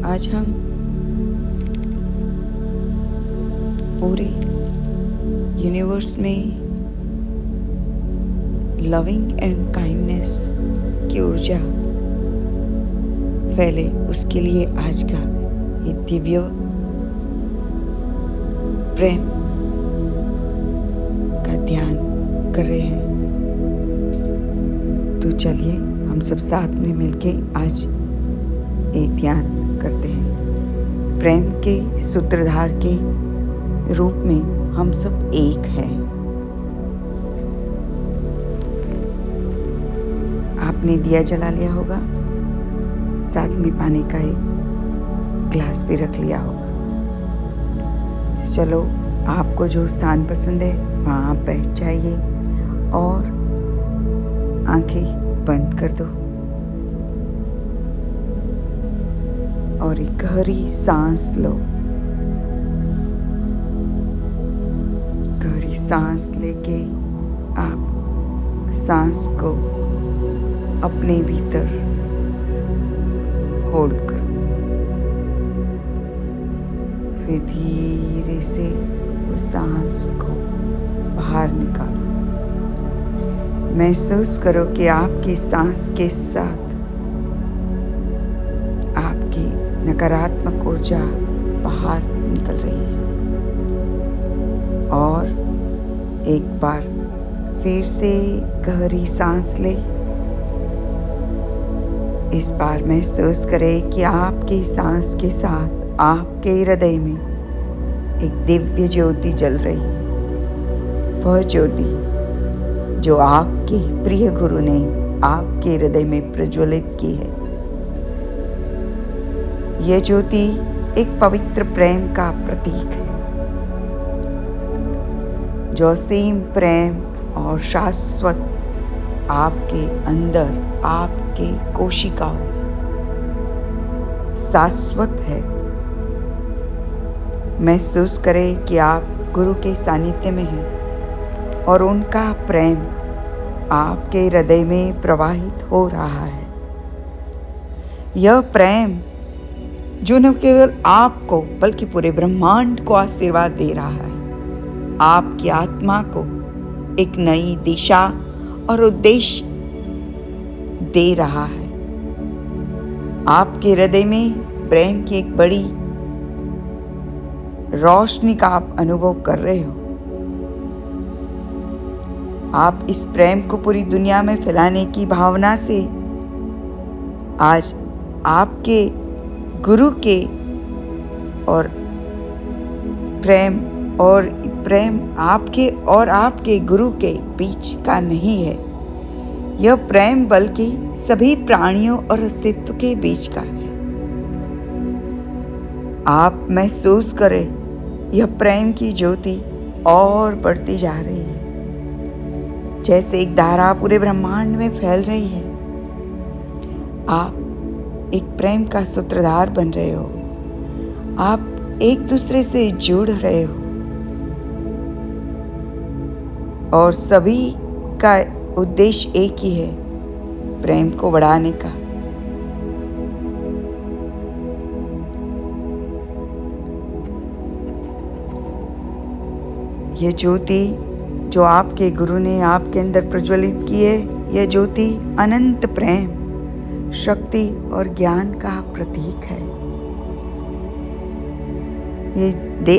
आज हम पूरे यूनिवर्स में लविंग एंड काइंडनेस की ऊर्जा फैले, उसके लिए आज का ये दिव्य प्रेम का ध्यान कर रहे हैं। तो चलिए हम सब साथ में मिलके आज एक ध्यान करते हैं। प्रेम के सूत्रधार के रूप में हम सब एक हैं। आपने दिया जला लिया होगा, साथ में पानी का एक ग्लास भी रख लिया होगा। चलो, आपको जो स्थान पसंद है वहां आप बैठ जाइए और आंखें बंद कर दो और एक गहरी सांस लो। गहरी सांस लेके आप सांस को अपने भीतर होल्ड करो, फिर धीरे से उस सांस को बाहर निकालो। महसूस करो कि आपकी सांस के साथ आपकी नकारात्मक ऊर्जा बाहर निकल रही है। और एक बार फिर से गहरी सांस ले। इस बार महसूस करें कि आपकी सांस के साथ आपके हृदय में एक दिव्य ज्योति जल रही है। वह ज्योति जो आपके प्रिय गुरु ने आपके हृदय में प्रज्वलित की है। यह ज्योति एक पवित्र प्रेम का प्रतीक है, जो असीम प्रेम और शाश्वत आपके अंदर, आपके कोशिकाओं में शाश्वत है। महसूस करें कि आप गुरु के सानिध्य में हैं और उनका प्रेम आपके हृदय में प्रवाहित हो रहा है। यह प्रेम जो न केवल आपको बल्कि पूरे ब्रह्मांड को आशीर्वाद दे रहा है, आपकी आत्मा को एक नई दिशा और उद्देश्य दे रहा है। आपके हृदय में प्रेम की एक बड़ी रोशनी का आप अनुभव कर रहे हो। आप इस प्रेम को पूरी दुनिया में फैलाने की भावना से आज आपके गुरु के और प्रेम आपके और आपके गुरु के बीच का नहीं है। यह प्रेम बल्कि सभी प्राणियों और अस्तित्व के बीच का है। आप महसूस करें, यह प्रेम की ज्योति और बढ़ती जा रही है, जैसे एक धारा पूरे ब्रह्मांड में फैल रही है। आप एक प्रेम का सूत्रधार बन रहे हो। आप एक दूसरे से जुड़ रहे हो और सभी का उद्देश्य एक ही है, प्रेम को बढ़ाने का। यह ज्योति जो आपके गुरु ने आपके अंदर प्रज्वलित की है, यह ज्योति अनंत प्रेम, शक्ति और ज्ञान का प्रतीक है।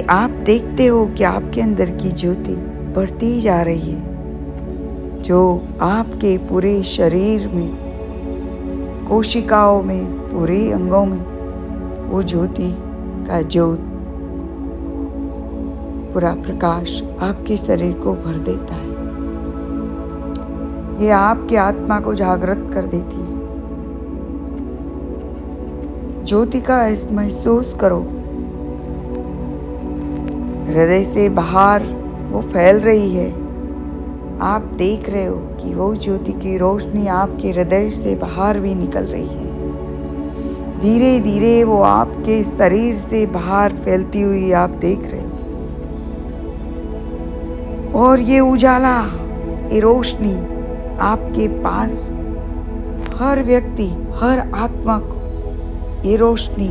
आप देखते हो कि आपके अंदर की ज्योति बढ़ती जा रही है, जो आपके पूरे शरीर में, कोशिकाओं में, पूरे अंगों में वो ज्योति का ज्योत, पूरा प्रकाश आपके शरीर को भर देता है। ये आपकी आत्मा को जागृत कर देती है। ज्योति का महसूस करो, हृदय से बाहर वो फैल रही है। आप देख रहे हो कि वो ज्योति की रोशनी आपके हृदय से बाहर भी निकल रही है। धीरे धीरे वो आपके शरीर से बाहर फैलती हुई आप देख रहे हो। और ये उजाला, ये रोशनी आपके पास हर व्यक्ति, हर आत्मा को ये रोशनी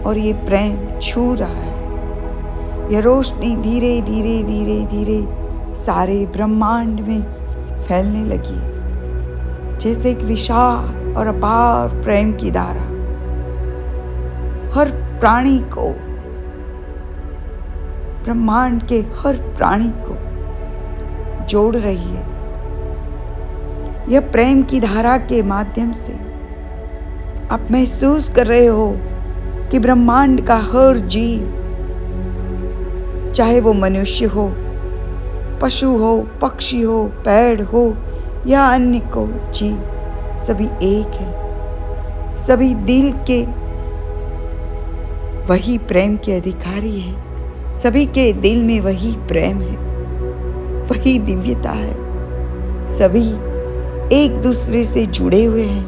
और ये प्रेम छू रहा है। यह रोशनी धीरे धीरे धीरे धीरे सारे ब्रह्मांड में फैलने लगी है, जैसे एक विशाल और अपार प्रेम की धारा हर प्राणी को, ब्रह्मांड के हर प्राणी को जोड़ रही है। यह प्रेम की धारा के माध्यम से आप महसूस कर रहे हो कि ब्रह्मांड का हर जीव, चाहे वो मनुष्य हो, पशु हो, पक्षी हो, पेड़ हो या अन्य को जीव, सभी एक है। सभी दिल के वही प्रेम के अधिकारी है। सभी के दिल में वही प्रेम है, वही दिव्यता है। सभी एक दूसरे से जुड़े हुए हैं।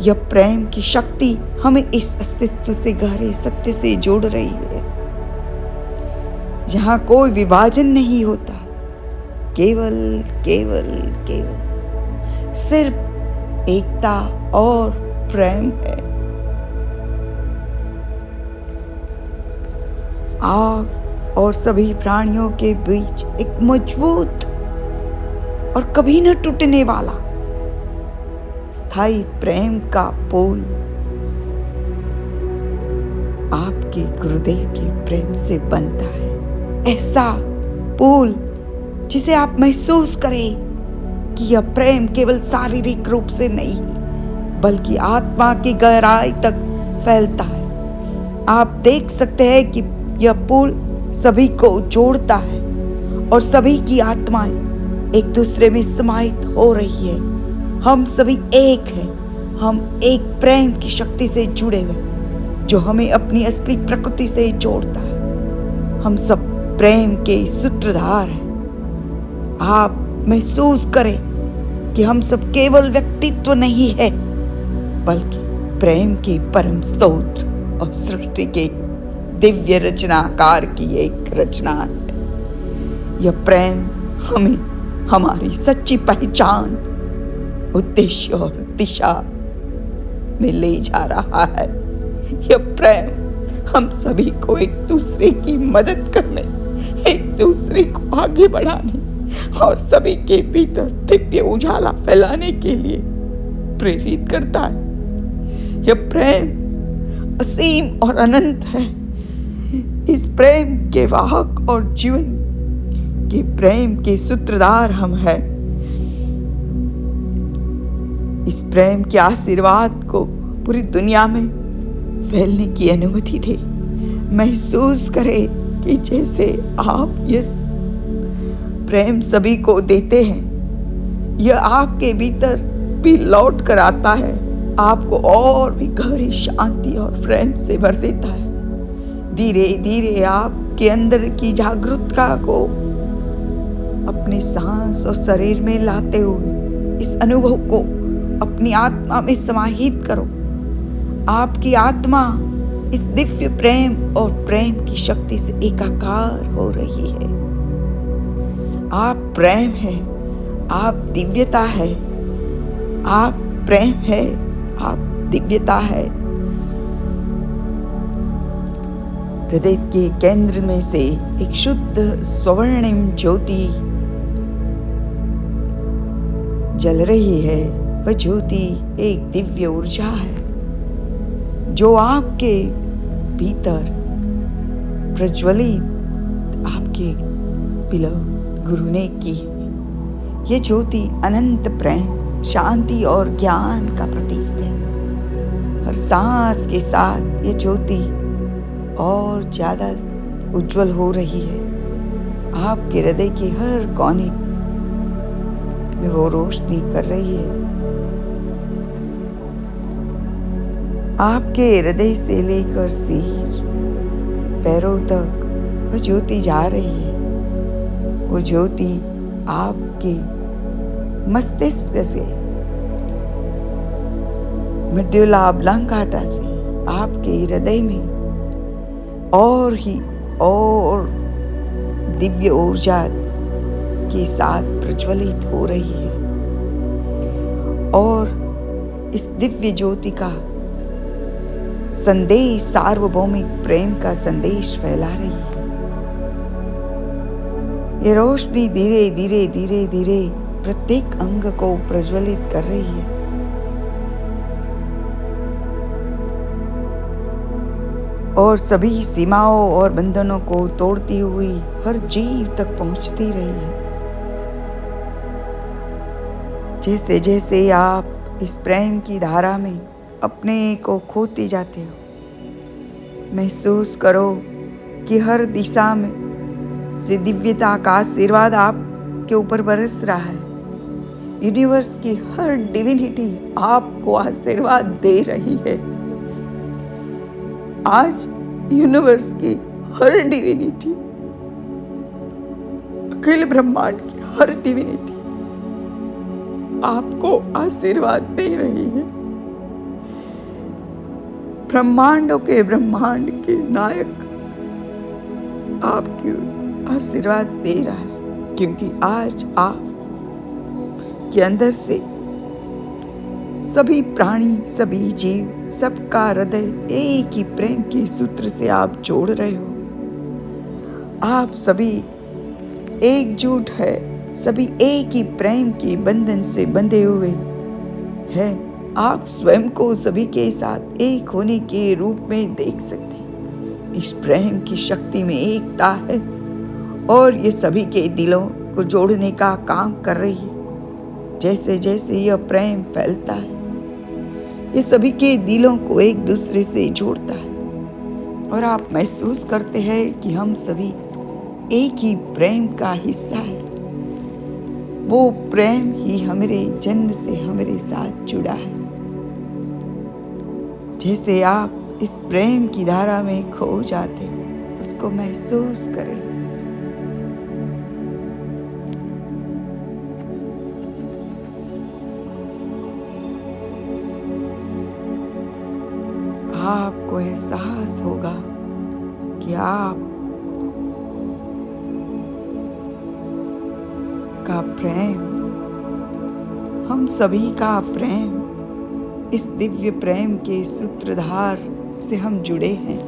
यह प्रेम की शक्ति हमें इस अस्तित्व से, गहरे सत्य से जोड़ रही है, जहां कोई विभाजन नहीं होता, केवल केवल केवल सिर्फ एकता और प्रेम है। आप और सभी प्राणियों के बीच एक मजबूत और कभी न टूटने वाला स्थायी प्रेम का पुल आपके गुरुदेव के प्रेम से बनता है। ऐसा पुल जिसे आप महसूस करें कि यह प्रेम केवल शारीरिक रूप से नहीं, बल्कि आत्मा की गहराई तक फैलता है। आप देख सकते हैं कि यह पुल सभी को जोड़ता है और सभी की आत्माएं एक दूसरे में समाहित हो रही है। हम सभी एक हैं। हम एक प्रेम की शक्ति से जुड़े हुए, जो हमें अपनी असली प्रकृति से जोड़ता है। हम सब प्रेम के सूत्रधार हैं। आप महसूस करें कि हम सब केवल व्यक्तित्व नहीं है, बल्कि प्रेम के परम स्तोत्र और सृष्टि के दिव्य रचनाकार की एक रचना है। यह प्रेम हमें हमारी सच्ची पहचान, उद्देश्य और दिशा में ले जा रहा है। यह प्रेम हम सभी को एक दूसरे की मदद करने, एक दूसरे को आगे बढ़ाने और सभी के भीतर दिव्य उजाला फैलाने के लिए प्रेरित करता है। यह प्रेम असीम और अनंत है। इस प्रेम के वाहक और जीवन के प्रेम के सूत्रधार हम हैं। इस प्रेम के आशीर्वाद को पूरी दुनिया में फैलने की अनुमति दे। महसूस करें कि जैसे आप इस प्रेम सभी को देते हैं, यह आपके भीतर भी लौट कर आता है, आपको और भी गहरी शांति और प्रेम से भर देता है। धीरे धीरे आपके अंदर की जागरूकता को अपने सांस और शरीर में लाते हुए इस अनुभव को अपनी आत्मा में समाहित करो। आपकी आत्मा इस दिव्य प्रेम और प्रेम की शक्ति से एकाकार हो रही है। आप प्रेम है, आप दिव्यता है, आप प्रेम है, आप दिव्यता है। हृदय के केंद्र में से एक शुद्ध स्वर्णिम ज्योति जल रही है। वह ज्योति एक दिव्य ऊर्जा है जो आपके भीतर प्रज्वलित आपके बिलव्ड गुरु ने की। ये ज्योति अनंत प्रेम, शांति और ज्ञान का प्रतीक है। हर सांस के साथ ये ज्योति और ज्यादा उज्जवल हो रही है। आपके हृदय के हर कोने में वो रोशनी कर रही है। आपके हृदय से लेकर सिर पैरों तक वो ज्योति जा रही है। वो ज्योति आपके मस्तिष्क से, मेडुला ऑब्लांगाटा से आपके हृदय में और ही और दिव्य ऊर्जा के साथ प्रज्वलित हो रही है। और इस दिव्य ज्योति का संदेश सार्वभौमिक प्रेम का संदेश फैला रही है। ये रोशनी धीरे धीरे धीरे धीरे प्रत्येक अंग को प्रज्वलित कर रही है। और सभी सीमाओं और बंधनों को तोड़ती हुई हर जीव तक पहुंचती रही है। जैसे जैसे आप इस प्रेम की धारा में अपने को खोते जाते हो, महसूस करो कि हर दिशा में से दिव्यता का आशीर्वाद आपके ऊपर बरस रहा है। यूनिवर्स की हर डिविनिटी आपको आशीर्वाद दे रही है। आज यूनिवर्स की हर डिविनिटी, अखिल ब्रह्मांड की हर डिविनिटी आपको आशीर्वाद दे रही है। ब्रह्मांडों के ब्रह्मांड के नायक आपको आशीर्वाद दे रहा है, क्योंकि आज आप के अंदर से सभी प्राणी, सभी जीव, सबका हृदय एक ही प्रेम के सूत्र से आप जोड़ रहे हो। आप सभी एकजुट है, सभी एक ही प्रेम के बंधन से बंधे हुए हैं। आप स्वयं को सभी के साथ एक होने के रूप में देख सकते हैं। इस प्रेम की शक्ति में एकता है और ये सभी के दिलों को जोड़ने का काम कर रही है। जैसे जैसे यह प्रेम फैलता है, ये सभी के दिलों को एक दूसरे से जोड़ता है और आप महसूस करते हैं कि हम सभी एक ही प्रेम का हिस्सा है। वो प्रेम ही हमारे जन्म से हमारे साथ जुड़ा है। जैसे आप इस प्रेम की धारा में खो जाते हो, उसको महसूस करें। आपको एहसास होगा कि आप का प्रेम, हम सभी का प्रेम, इस दिव्य प्रेम के सूत्रधार से हम जुड़े हैं।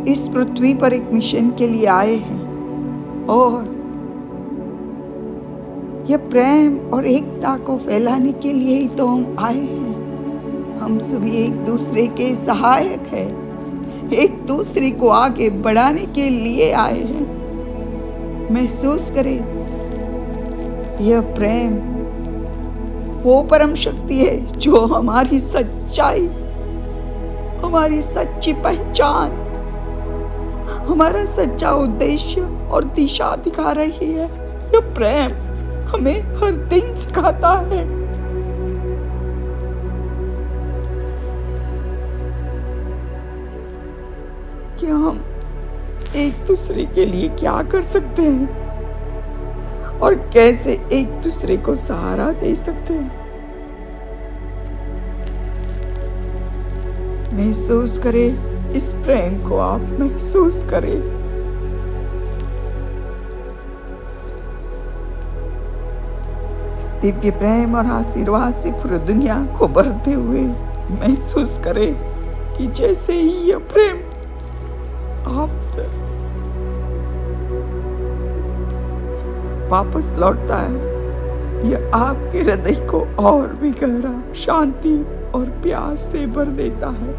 इस पृथ्वी पर एक मिशन के लिए आए हैं और यह प्रेम और एकता को फैलाने के लिए ही तो हम आए हैं। हम सभी एक दूसरे के सहायक हैं, एक दूसरे को आगे बढ़ाने के लिए आए हैं। महसूस करें, यह प्रेम वो परम शक्ति है जो हमारी सच्चाई, हमारी सच्ची पहचान, हमारा सच्चा उद्देश्य और दिशा दिखा रही है। यह प्रेम हमें हर दिन सिखाता है कि हम एक दूसरे के लिए क्या कर सकते हैं और कैसे एक दूसरे को सहारा दे सकते हैं। महसूस करें इस प्रेम को, आप महसूस करें। इस दिव्य प्रेम और आशीर्वाद से पूरी दुनिया को भरते हुए महसूस करें कि जैसे ही यह प्रेम आप वापस लौटता है, यह आपके हृदय को और भी गहरा शांति और प्यार से भर देता है।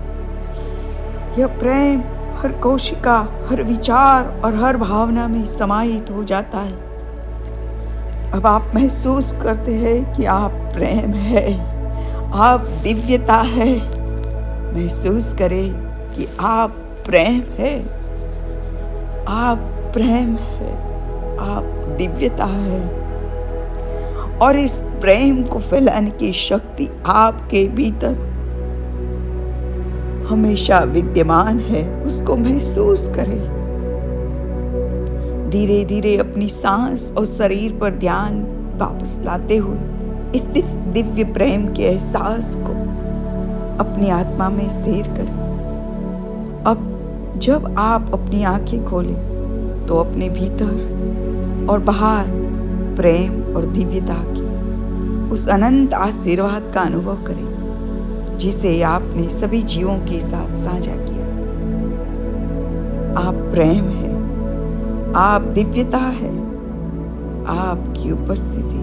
यह प्रेम हर कोशिका, हर विचार और हर भावना में समाहित हो जाता है। अब आप महसूस करते हैं कि आप प्रेम है, आप दिव्यता है। महसूस करें कि आप प्रेम है, आप प्रेम है, आप दिव्यता है और इस प्रेम को फैलाने की शक्ति आपके भीतर हमेशा विद्यमान है। उसको महसूस करें। धीरे धीरे अपनी सांस और शरीर पर ध्यान वापस लाते हुए इस दिव्य प्रेम के एहसास को अपनी आत्मा में स्थिर करें। अब जब आप अपनी आंखें खोलें तो अपने भीतर और बाहर प्रेम और दिव्यता की उस अनंत आशीर्वाद का अनुभव करें। जिसे आपने सभी जीवों के साथ साझा किया। आप प्रेम है, आप दिव्यता है। आपकी उपस्थिति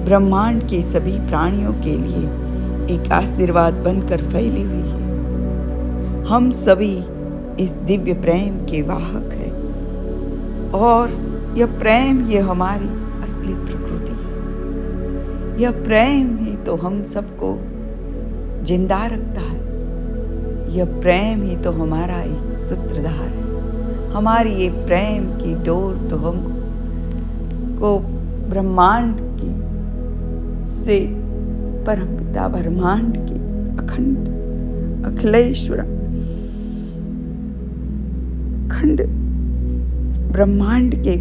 ब्रह्मांड के सभी प्राणियों के लिए एक आशीर्वाद बनकर फैली हुई है। हम सभी इस दिव्य प्रेम के वाहक हैं और यह प्रेम ये हमारी असली प्रकृति है। यह प्रेम ही तो हम सबको जिंदा रखता है। यह प्रेम ही तो हमारा एक सूत्रधार है। हमारी ये प्रेम की डोर तो हमको ब्रह्मांड की से परमपिता ब्रह्मांड के अखंड अखिलेश्वर अखंड ब्रह्मांड के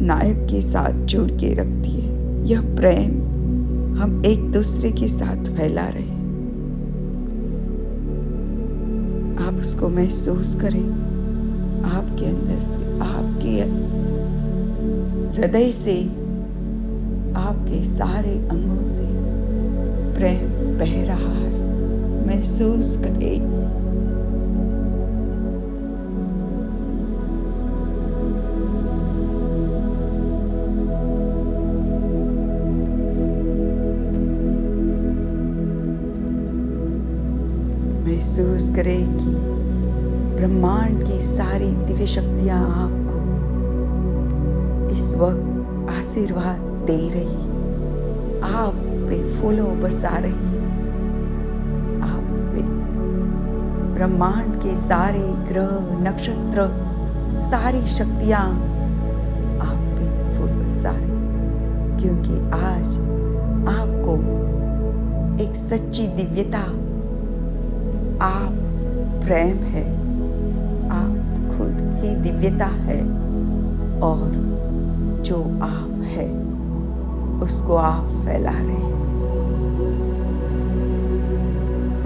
नायक के साथ जोड़ के रखती है। यह प्रेम हम एक दूसरे के साथ फैला रहे हैं। आप उसको महसूस करें, आपके अंदर से, आपके हृदय से, आपके सारे अंगों से प्रेम बह रहा है। महसूस करें। महसूस करें कि ब्रह्मांड की सारी दिव्य शक्तियां आपको इस वक्त आशीर्वाद दे रही है। आप पे फूलों बरसा रही है। आप पे ब्रह्मांड के सारे ग्रह नक्षत्र सारी शक्तियां आप पे फूल बरसा रही है, क्योंकि आज आपको एक सच्ची दिव्यता, आप प्रेम है, आप खुद ही दिव्यता है और जो आप है उसको आप फैला रहे हैं।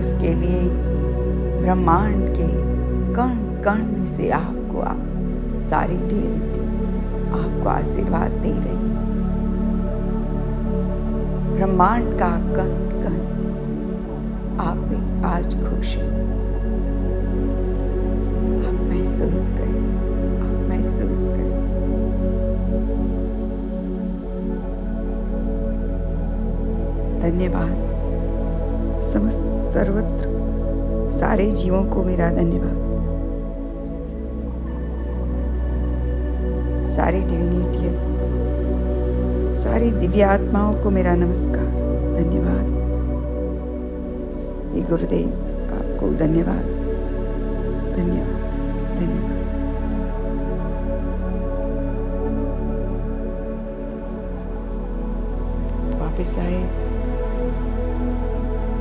उसके लिए ब्रह्मांड के कण कण में से आपको सारी डिविनिटी आपको आशीर्वाद दे रही है। ब्रह्मांड का कण कण आप में आज खुश है। आप महसूस करें, आप महसूस करें। धन्यवाद। समस्त सर्वत्र सारे जीवों को मेरा धन्यवाद। सारी डिविनिटी, सारी दिव्य आत्माओं को मेरा नमस्कार, धन्यवाद। हे गुरुदेव, आपको धन्यवाद, धन्यवाद, धन्यवाद। वापस आए,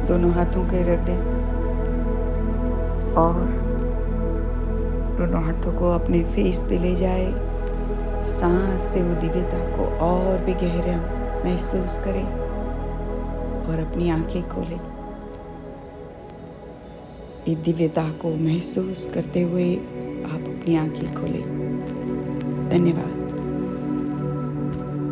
दोनों हाथों के रगड़े और दोनों हाथों को अपने फेस पे ले जाए। सांस से वो दिव्यता को और भी गहरा महसूस करें और अपनी आंखें खोलें। इस दिव्यता को महसूस करते हुए आप अपनी आंखें खोलें। धन्यवाद।